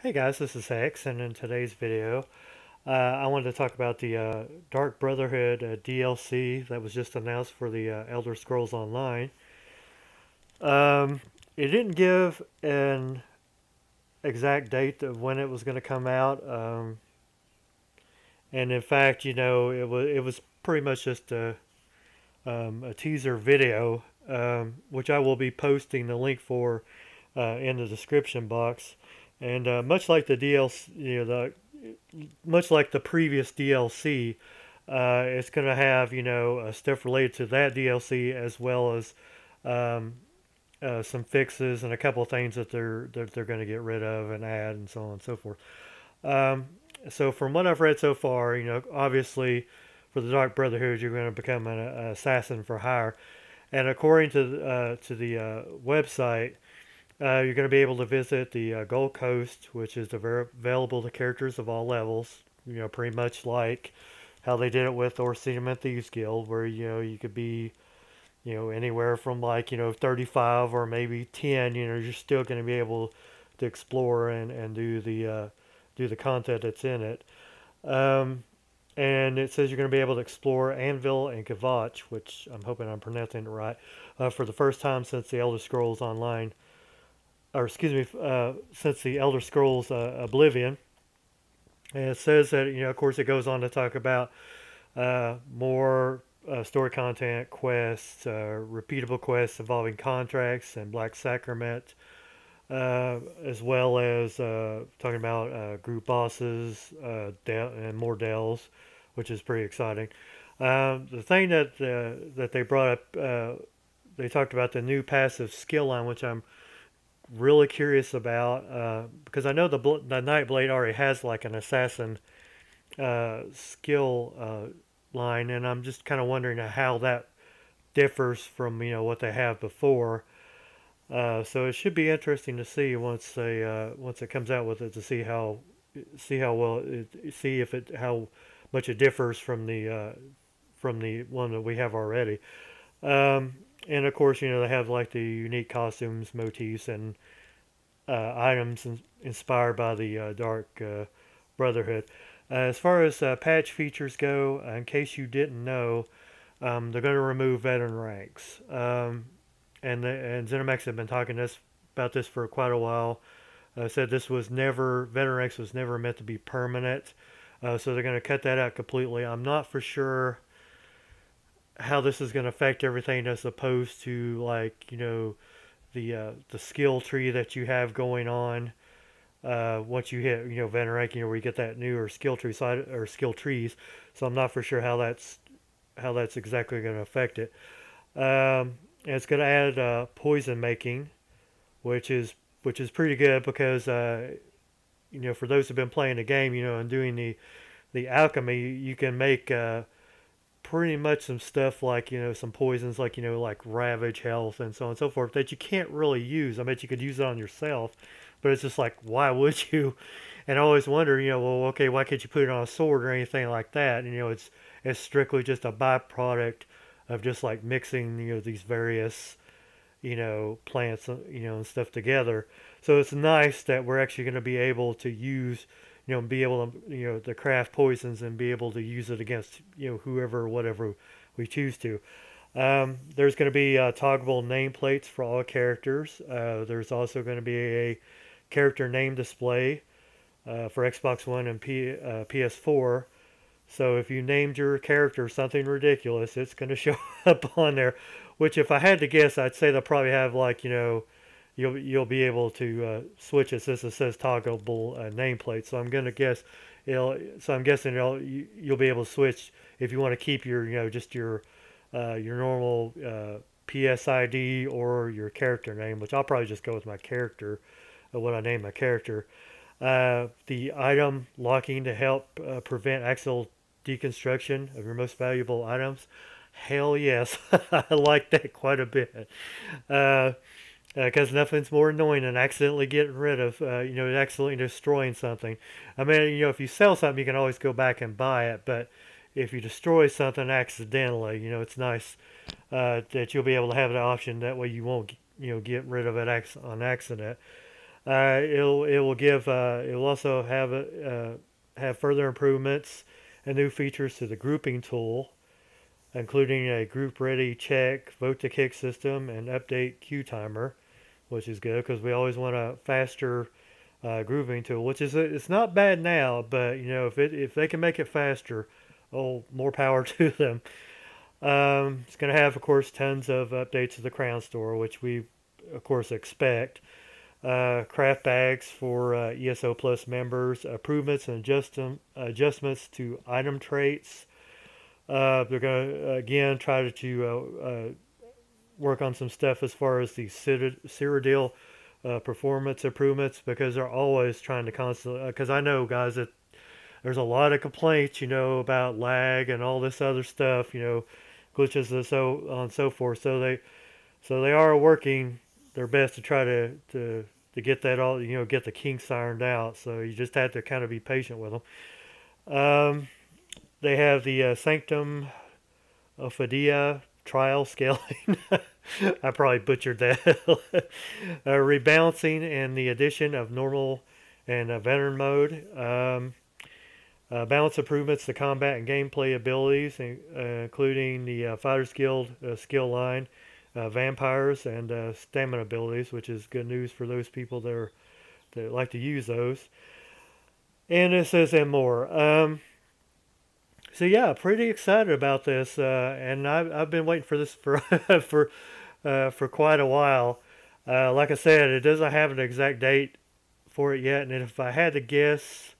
Hey guys, this is Hex, and in today's video, I wanted to talk about the Dark Brotherhood DLC that was just announced for the Elder Scrolls Online. Um, it didn't give an exact date of when it was going to come out, and in fact, it was pretty much just a teaser video, which I will be posting the link for in the description box. And much like the DLC, much like the previous DLC, it's going to have stuff related to that DLC as well as um, some fixes and a couple of things that they're going to get rid of and add and so on and so forth. Um, so from what I've read so far, obviously for the Dark Brotherhood, you're going to become an assassin for hire, and according to the website. You're going to be able to visit the Gold Coast, which is available to characters of all levels. Pretty much like how they did it with Orsinium and Thieves Guild, where you could be anywhere from like 35 or maybe 10. You're still going to be able to explore and do the content that's in it. Um, and it says you're going to be able to explore Anvil and Kvatch, which I'm hoping I'm pronouncing it right, for the first time since the Elder Scrolls Online, or excuse me, since the Elder Scrolls Oblivion. And it says that, of course, it goes on to talk about more story content, quests, repeatable quests involving contracts and Black Sacrament, as well as talking about group bosses and more dells, which is pretty exciting. The thing that they brought up, they talked about the new passive skill line, which I'm really curious about, because I know the Nightblade already has like an assassin skill line, and I'm just kind of wondering how that differs from what they have before. So it should be interesting to see once it comes out with it, to see how well see if it how much it differs from the one that we have already. Um, and of course, they have like the unique costumes, motifs, and items inspired by the Dark Brotherhood. As far as patch features go, in case you didn't know, they're going to remove veteran ranks. And ZeniMax have been talking about this for quite a while. Said this was never veteran ranks was never meant to be permanent, so they're going to cut that out completely. I'm not for sure how this is going to affect everything as opposed to like the skill tree that you have going on once you hit veteran ranking, where you get that newer skill tree side or skill trees. So I'm not for sure how that's exactly going to affect it. And it's going to add poison making, which is pretty good because for those who've been playing the game, and doing the alchemy, you can make pretty much some stuff like some poisons like like ravage, health, and so on and so forth that you can't really use. I bet you could use it on yourself, but it's just like, why would you? And I always wonder, well, okay, why can't you put it on a sword or anything like that? And it's strictly just a byproduct of just like mixing these various plants and stuff together. So it's nice that we're actually going to be able to use be able to to craft poisons and be able to use it against whoever or whatever we choose to. There's going to be toggleable nameplates for all characters. There's also going to be a character name display for Xbox One and PS4. So if you named your character something ridiculous, it's going to show up on there. Which, if I had to guess, I'd say they'll probably have like you'll be able to switch it since it says toggleable nameplate. So I'm gonna guess I'm guessing you'll be able to switch if you want to keep your just your normal PSID or your character name, which I'll probably just go with my character, what I name my character. The item locking to help prevent accidental deconstruction of your most valuable items. Hell yes, I like that quite a bit. Because nothing's more annoying than accidentally getting rid of, accidentally destroying something. I mean, if you sell something, you can always go back and buy it, but if you destroy something accidentally, it's nice that you'll be able to have the option. That way you won't, get rid of it on accident. It will give it will also have further improvements and new features to the grouping tool, including a group ready check, vote to kick system, and update queue timer, which is good because we always want a faster grouping tool, which is it's not bad now, but if they can make it faster, oh, more power to them. It's going to have, of course, tons of updates to the Crown Store, which we, of course, expect. Craft bags for ESO Plus members, improvements and adjustments to item traits. They're going to, again, try to work on some stuff as far as the Cyrodiil performance improvements, because they're always trying to constantly, because I know, guys, that there's a lot of complaints, about lag and all this other stuff, glitches and so on and so forth. So they are working their best to try to get that all, get the kinks ironed out. So you just have to kind of be patient with them. They have the Sanctum Ophidia trial scaling. I probably butchered that. Rebalancing and the addition of normal and veteran mode. Balance improvements to combat and gameplay abilities, including the Fighters Guild skill line, vampires, and stamina abilities, which is good news for those people that like to use those. And it says and more. So yeah, pretty excited about this, and I've been waiting for this for for quite a while. Like I said, it doesn't have an exact date for it yet, and if I had to guess,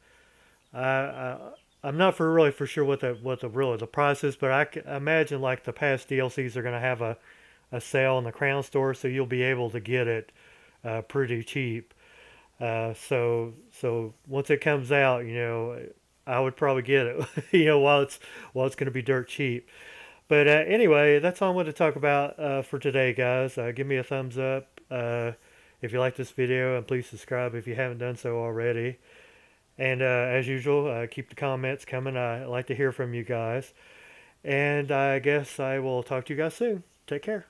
I'm not really for sure what the price is, but I imagine like the past DLCs are going to have a sale in the Crown Store, so you'll be able to get it pretty cheap. So once it comes out, I would probably get it, while it's going to be dirt cheap. But anyway, that's all I wanted to talk about for today, guys. Give me a thumbs up if you like this video, and please subscribe if you haven't done so already. And as usual, keep the comments coming. I like to hear from you guys. And I guess I will talk to you guys soon. Take care.